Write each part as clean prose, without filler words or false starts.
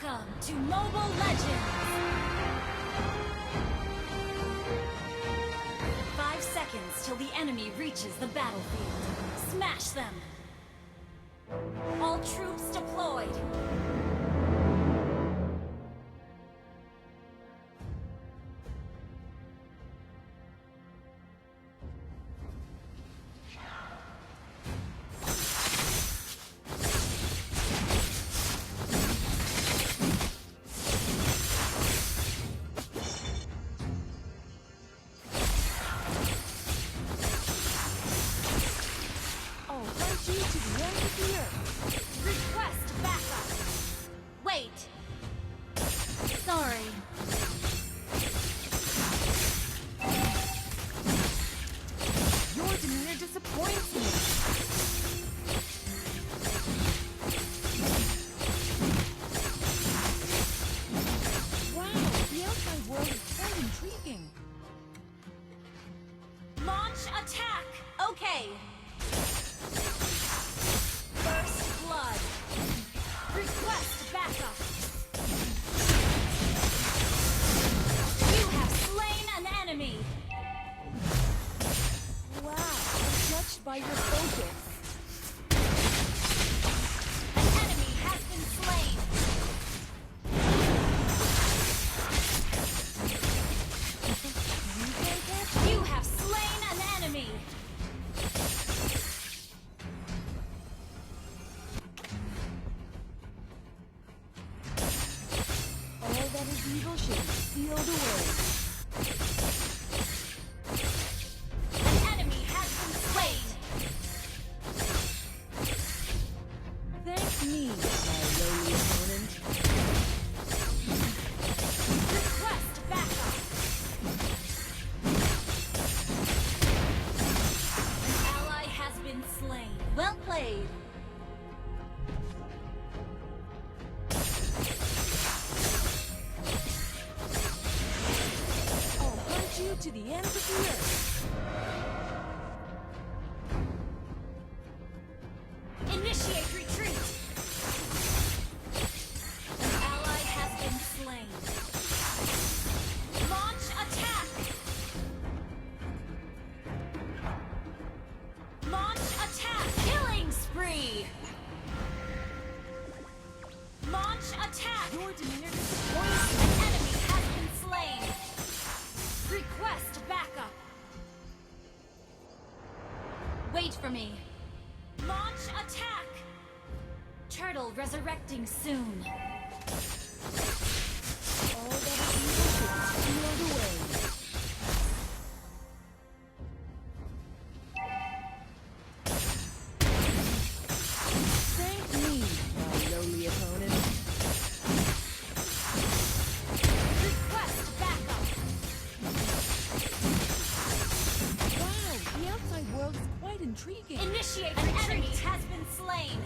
Welcome to Mobile Legends! 5 seconds till the enemy reaches the battlefield. Smash them! All troops deployed! Request backup! Wait! Sorry. Your demeanor disappoints me. Wow, the outside world is quite intriguing. Launch attack! Okay. First blood. Request backup. You have slain an enemy. Wow, I'm touched by your focus. An enemy has been slain. You have slain an enemy. All that is evil should be sealed away. An enemy has been slain. Thank me, my lowly opponent. Request backup. An ally has been slain. Well played. I'll hunt you to the end of the earth. Initiate retreat. An ally has been slain. Launch attack. Launch attack. Killing spree. Launch attack. Your demeanor disappoints me. An enemy has been slain. Request backup. Wait for me. Launch attack. Turtle resurrecting soon. All that is evil should be sealed away. Thank me, my lowly opponent. Request backup. Wow, the outside world is quite intriguing. Initiate retreat. An enemy has been slain.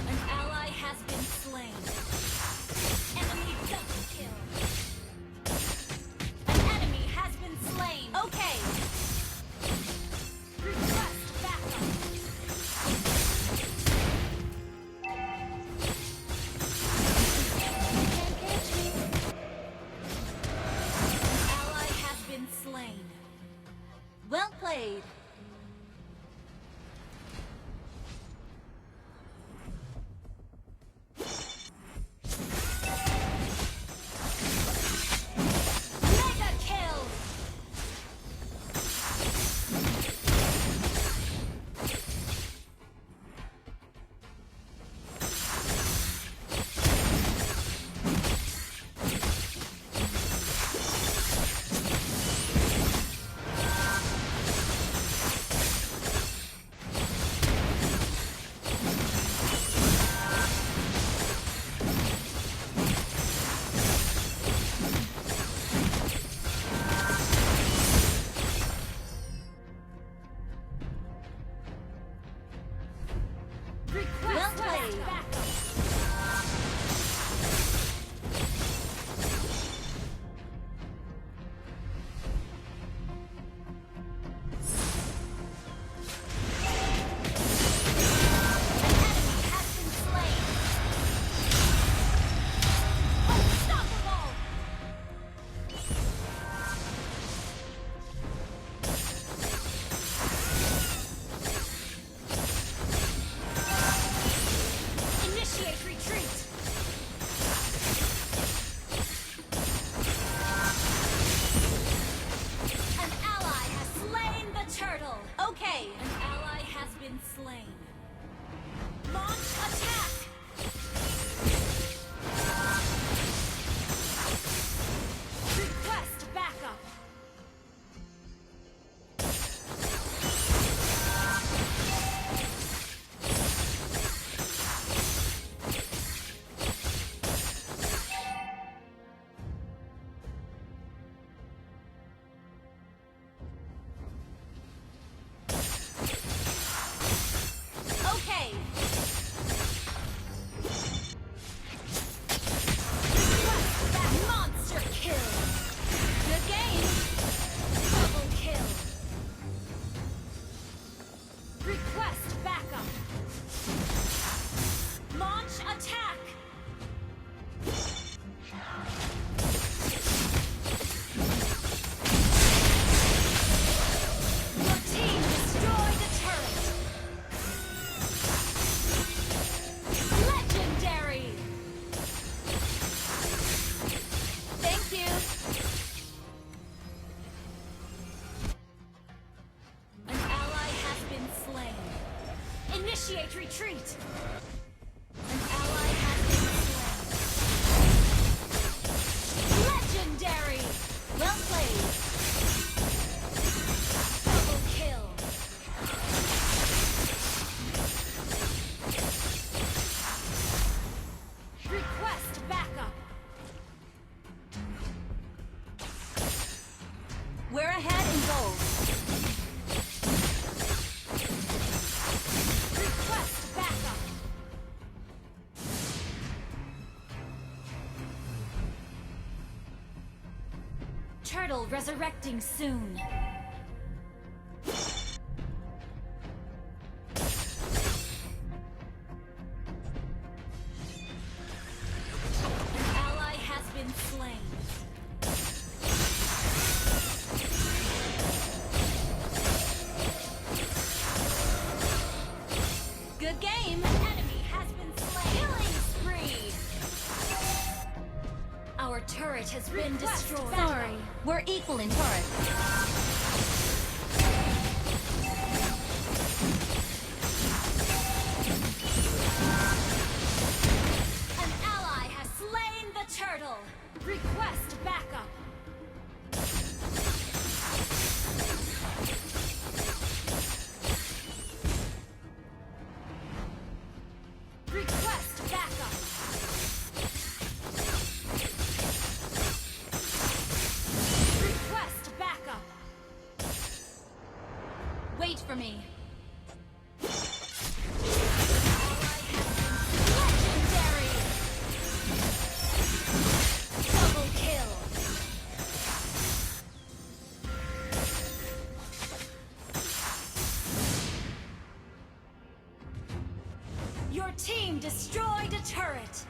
An ally has been slain. Enemy double kill. attack! Your team destroyed the turret! Legendary! Thank you! An ally has been slain. Initiate retreat! An ally has been slain. Legendary! Well played! Double kill! Request backup! We're ahead in gold. Request backup! Turtle resurrecting soon. An ally has been slain. Good game. An enemy has been slain. Killing spree. Our turret has been destroyed. Sorry. We're equal in turret. An ally has slain the turtle. Request backup. Request backup. Request backup. Wait for me. Legendary. Double kill. Your team destroyed a turret.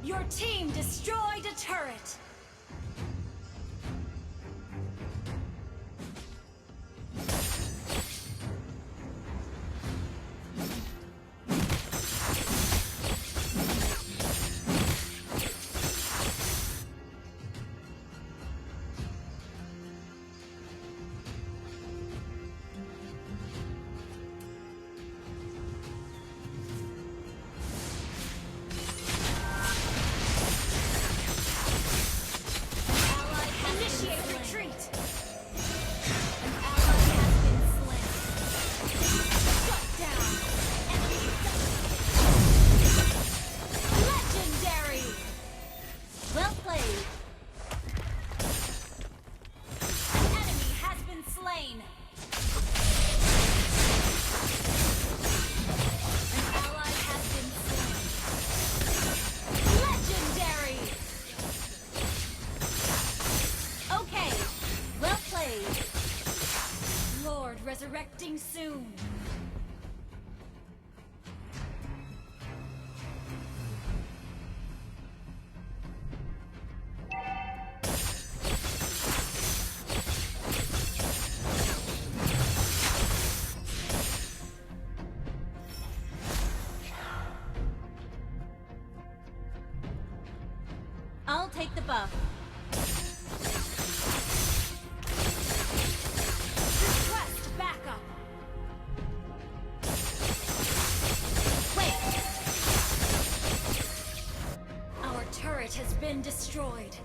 Your team destroyed a turret. Initiate retreat! An ally has been slain. Shut down! Enemy legendary! Well played! An enemy has been slain. An ally has been slain. Legendary! Okay, well played. Lord resurrecting soon. I'll take the buff. Request backup. Wait. Our turret has been destroyed.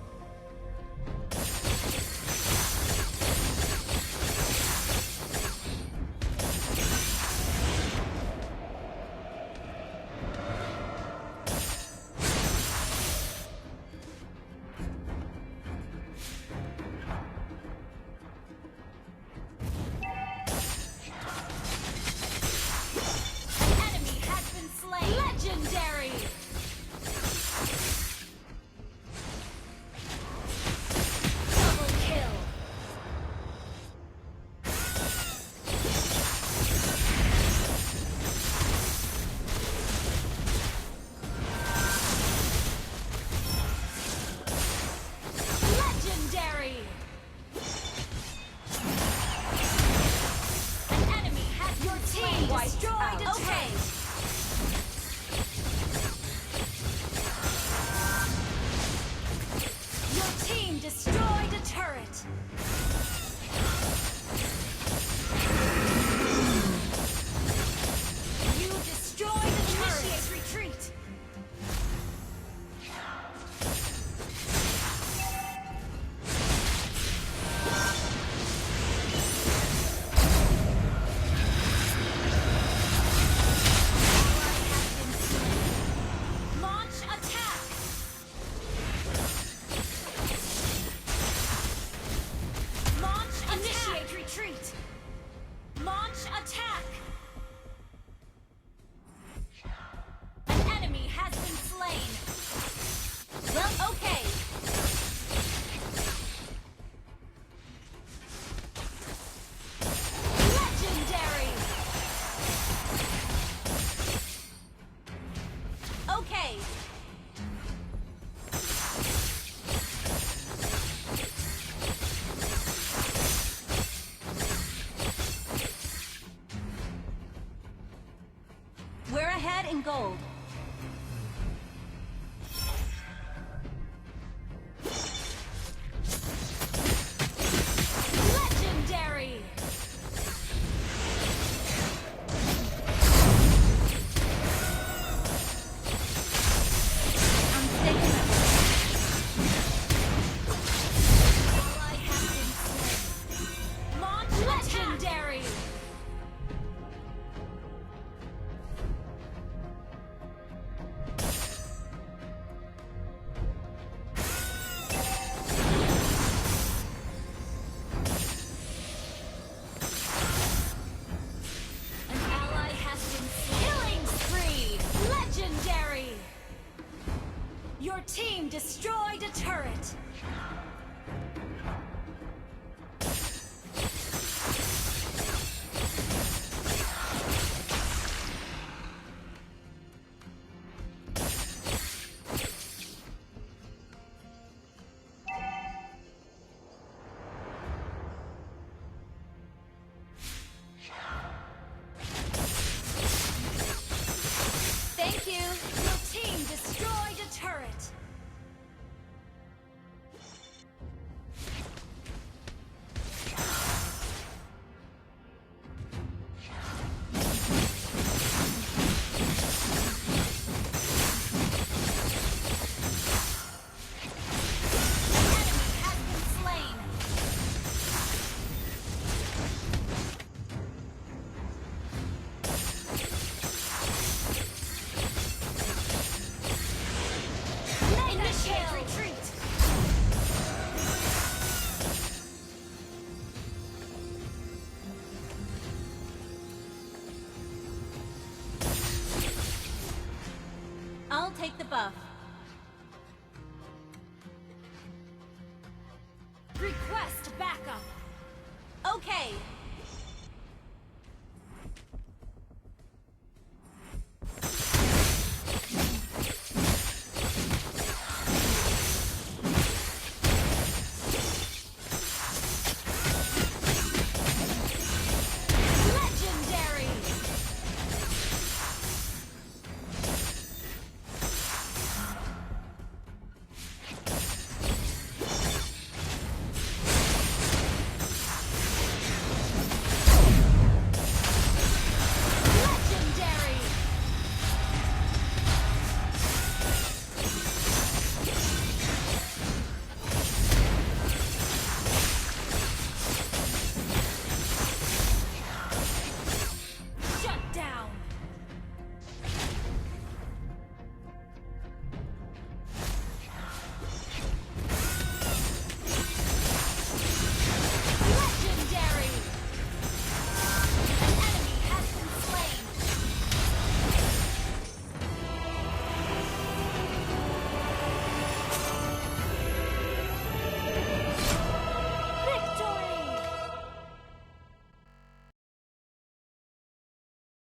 Legendary! destroyed a turret. Your team destroyed a turret. You destroyed a turret. Initiate retreat. Launch attack. Launch attack. Initiate retreat. Launch attack. An enemy has been slain. Well, okay. Legendary. Okay. We're ahead in gold. Legendary! Ally has been slain. Launch legendary! An ally has been killing spree! Legendary! Your team destroyed a turret! Thank you! Your team destroyed a turret! An enemy has been slain! Initiate retreat! I'll take the buff. Request backup. Okay.